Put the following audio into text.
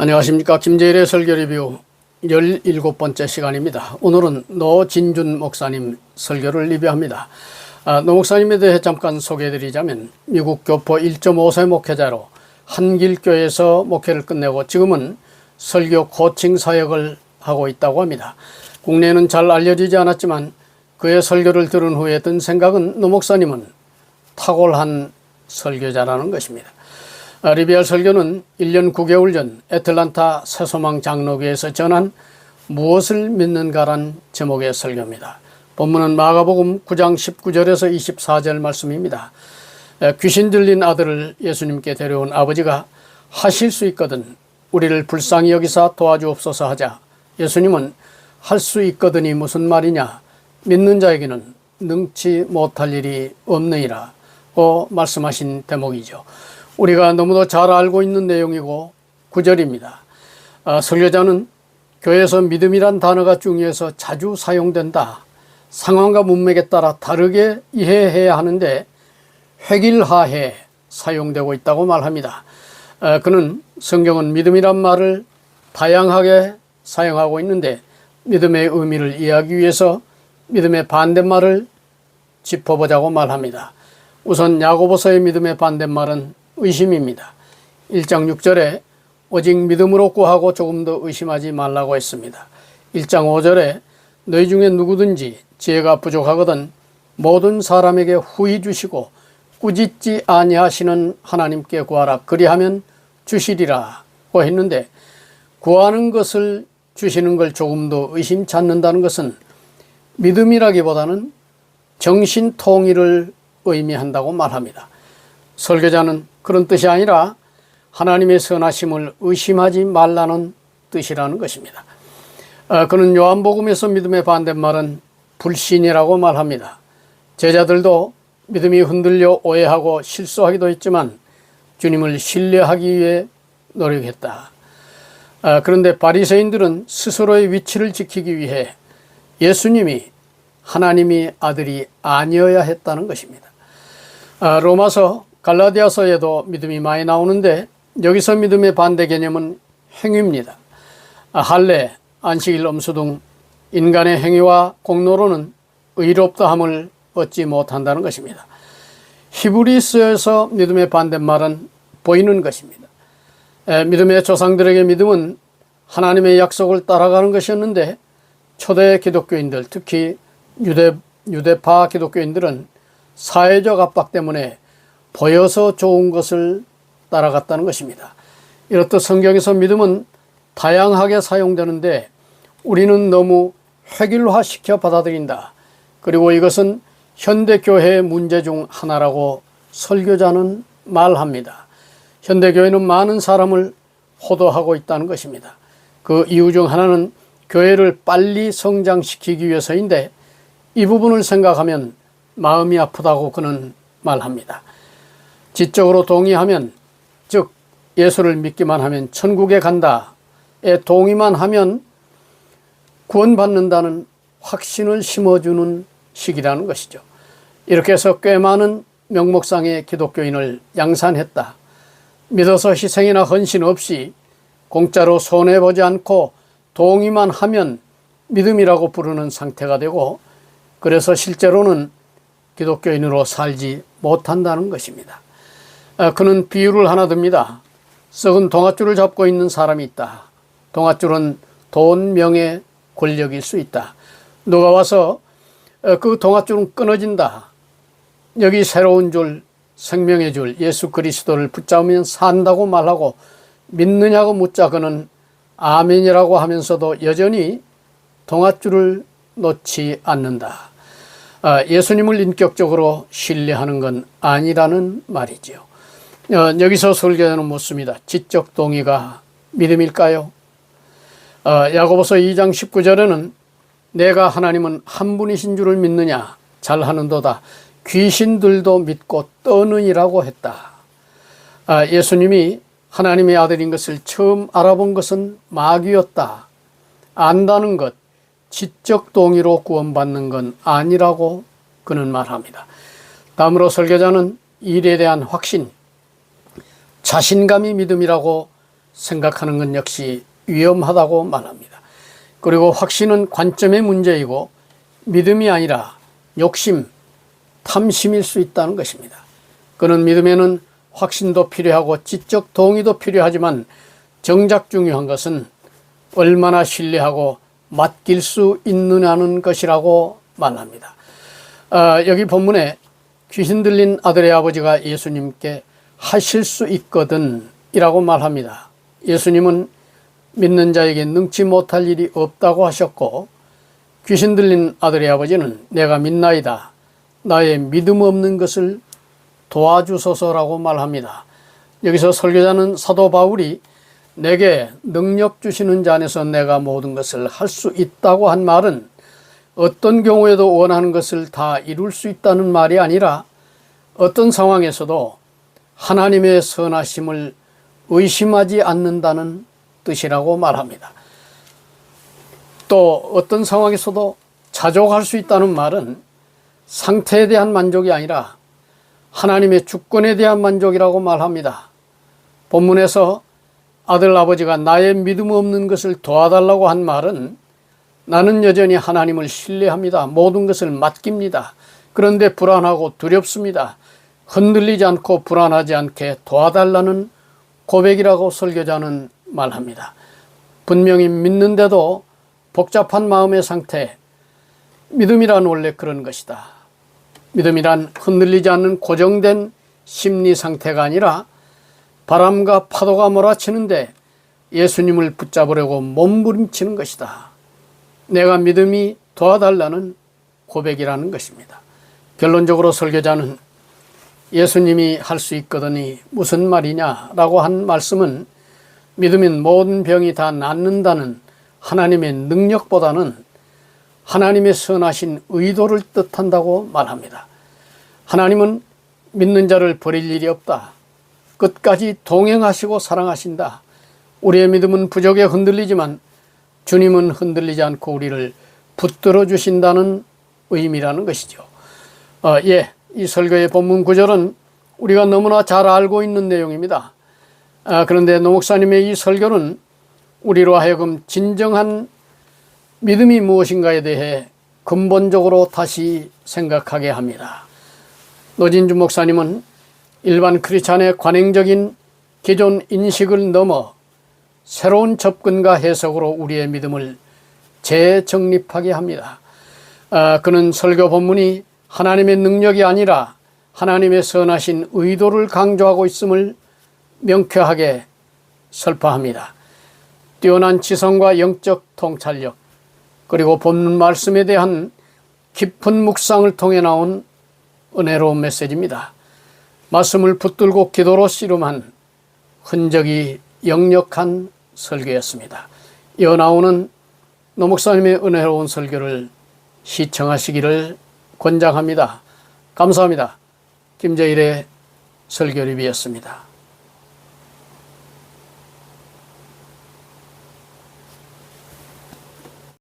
안녕하십니까. 김재일의 설교 리뷰 17번째 시간입니다. 오늘은 노진준 목사님 설교를 리뷰합니다. 노 목사님에 대해 잠깐 소개해드리자면 미국 교포 1.5세 목회자로 한길교에서 목회를 끝내고 지금은 설교 코칭 사역을 하고 있다고 합니다. 국내에는 잘 알려지지 않았지만 그의 설교를 들은 후에 든 생각은 노 목사님은 탁월한 설교자라는 것입니다. 리뷰할 설교는 1년 9개월 전 애틀란타 새소망 장로교에서 전한 무엇을 믿는가란 제목의 설교입니다. 본문은 마가복음 9장 19절에서 24절 말씀입니다. 귀신 들린 아들을 예수님께 데려온 아버지가 하실 수 있거든 우리를 불쌍히 여기사 도와주옵소서 하자 예수님은 할 수 있거든이 무슨 말이냐 믿는 자에게는 능치 못할 일이 없느니라 고 말씀하신 대목이죠. 우리가 너무도 잘 알고 있는 내용이고 구절입니다. 설교자는 교회에서 믿음이란 단어가 중요해서 자주 사용된다. 상황과 문맥에 따라 다르게 이해해야 하는데 획일화해 사용되고 있다고 말합니다. 그는 성경은 믿음이란 말을 다양하게 사용하고 있는데 믿음의 의미를 이해하기 위해서 믿음의 반대말을 짚어보자고 말합니다. 우선 야고보서의 믿음의 반대말은 의심입니다. 1장 6절에 오직 믿음으로 구하고 조금 더 의심하지 말라고 했습니다. 1장 5절에 너희 중에 누구든지 지혜가 부족하거든 모든 사람에게 후히 주시고 꾸짖지 아니하시는 하나님께 구하라 그리하면 주시리라고 했는데 구하는 것을 주시는 걸 조금 더 의심치 않는다는 것은 믿음이라기보다는 정신통일을 의미한다고 말합니다. 설교자는 그런 뜻이 아니라 하나님의 선하심을 의심하지 말라는 뜻이라는 것입니다. 그는 요한복음에서 믿음의 반대말은 불신이라고 말합니다. 제자들도 믿음이 흔들려 오해하고 실수하기도 했지만 주님을 신뢰하기 위해 노력했다. 그런데 바리새인들은 스스로의 위치를 지키기 위해 예수님이 하나님의 아들이 아니어야 했다는 것입니다. 로마서 갈라디아서에도 믿음이 많이 나오는데 여기서 믿음의 반대 개념은 행위입니다. 할례, 안식일, 엄수 등 인간의 행위와 공로로는 의롭다함을 얻지 못한다는 것입니다. 히브리서에서 믿음의 반대말은 보이는 것입니다. 믿음의 조상들에게 믿음은 하나님의 약속을 따라가는 것이었는데 초대 기독교인들 특히 유대파 기독교인들은 사회적 압박 때문에 보여서 좋은 것을 따라갔다는 것입니다. 이렇듯 성경에서 믿음은 다양하게 사용되는데 우리는 너무 획일화시켜 받아들인다. 그리고 이것은 현대교회의 문제 중 하나라고 설교자는 말합니다. 현대교회는 많은 사람을 호도하고 있다는 것입니다. 그 이유 중 하나는 교회를 빨리 성장시키기 위해서인데 이 부분을 생각하면 마음이 아프다고 그는 말합니다. 지적으로 동의하면 즉 예수를 믿기만 하면 천국에 간다에 동의만 하면 구원받는다는 확신을 심어주는 시기라는 것이죠. 이렇게 해서 꽤 많은 명목상의 기독교인을 양산했다. 믿어서 희생이나 헌신 없이 공짜로 손해보지 않고 동의만 하면 믿음이라고 부르는 상태가 되고 그래서 실제로는 기독교인으로 살지 못한다는 것입니다. 그는 비유를 하나 듭니다. 썩은 동아줄을 잡고 있는 사람이 있다. 동아줄은 돈, 명예, 권력일 수 있다. 누가 와서 그 동아줄은 끊어진다. 여기 새로운 줄, 생명의 줄, 예수 그리스도를 붙잡으면 산다고 말하고 믿느냐고 묻자 그는 아멘이라고 하면서도 여전히 동아줄을 놓지 않는다. 예수님을 인격적으로 신뢰하는 건 아니라는 말이죠. 여기서 설교자는 묻습니다. 지적 동의가 믿음일까요? 야고보서 2장 19절에는 내가 하나님은 한 분이신 줄을 믿느냐 잘하는도다 귀신들도 믿고 떠느니라고 했다. 예수님이 하나님의 아들인 것을 처음 알아본 것은 마귀였다. 안다는 것, 지적 동의로 구원받는 건 아니라고 그는 말합니다. 다음으로 설교자는 일에 대한 확신, 자신감이 믿음이라고 생각하는 건 역시 위험하다고 말합니다. 그리고 확신은 관점의 문제이고 믿음이 아니라 욕심, 탐심일 수 있다는 것입니다. 그는 믿음에는 확신도 필요하고 지적 동의도 필요하지만 정작 중요한 것은 얼마나 신뢰하고 맡길 수 있느냐는 것이라고 말합니다. 여기 본문에 귀신 들린 아들의 아버지가 예수님께 하실 수 있거든 이라고 말합니다. 예수님은 믿는 자에게 능치 못할 일이 없다고 하셨고, 귀신 들린 아들의 아버지는 내가 믿나이다, 나의 믿음 없는 것을 도와주소서라고 말합니다. 여기서 설교자는 사도 바울이 내게 능력 주시는 자 안에서 내가 모든 것을 할 수 있다고 한 말은 어떤 경우에도 원하는 것을 다 이룰 수 있다는 말이 아니라 어떤 상황에서도 하나님의 선하심을 의심하지 않는다는 뜻이라고 말합니다. 또 어떤 상황에서도 자족할 수 있다는 말은 상태에 대한 만족이 아니라 하나님의 주권에 대한 만족이라고 말합니다. 본문에서 아들 아버지가 나의 믿음 없는 것을 도와달라고 한 말은 나는 여전히 하나님을 신뢰합니다. 모든 것을 맡깁니다. 그런데 불안하고 두렵습니다. 흔들리지 않고 불안하지 않게 도와달라는 고백이라고 설교자는 말합니다. 분명히 믿는데도 복잡한 마음의 상태, 믿음이란 원래 그런 것이다. 믿음이란 흔들리지 않는 고정된 심리 상태가 아니라 바람과 파도가 몰아치는데 예수님을 붙잡으려고 몸부림치는 것이다. 내가 믿음이 도와달라는 고백이라는 것입니다. 결론적으로 설교자는 예수님이 할 수 있거든이 무슨 말이냐라고 한 말씀은 믿으면 모든 병이 다 낫는다는 하나님의 능력보다는 하나님의 선하신 의도를 뜻한다고 말합니다. 하나님은 믿는 자를 버릴 일이 없다. 끝까지 동행하시고 사랑하신다. 우리의 믿음은 부족에 흔들리지만 주님은 흔들리지 않고 우리를 붙들어 주신다는 의미라는 것이죠. 이 설교의 본문 구절은 우리가 너무나 잘 알고 있는 내용입니다. 그런데 노 목사님의 이 설교는 우리로 하여금 진정한 믿음이 무엇인가에 대해 근본적으로 다시 생각하게 합니다. 노진주 목사님은 일반 크리스찬의 관행적인 기존 인식을 넘어 새로운 접근과 해석으로 우리의 믿음을 재정립하게 합니다. 그는 설교 본문이 하나님의 능력이 아니라 하나님의 선하신 의도를 강조하고 있음을 명쾌하게 설파합니다. 뛰어난 지성과 영적 통찰력, 그리고 본문 말씀에 대한 깊은 묵상을 통해 나온 은혜로운 메시지입니다. 말씀을 붙들고 기도로 씨름한 흔적이 역력한 설교였습니다. 이어 나오는 노 목사님의 은혜로운 설교를 시청하시기를 권장합니다. 감사합니다. 김재일의 설교리뷰였습니다.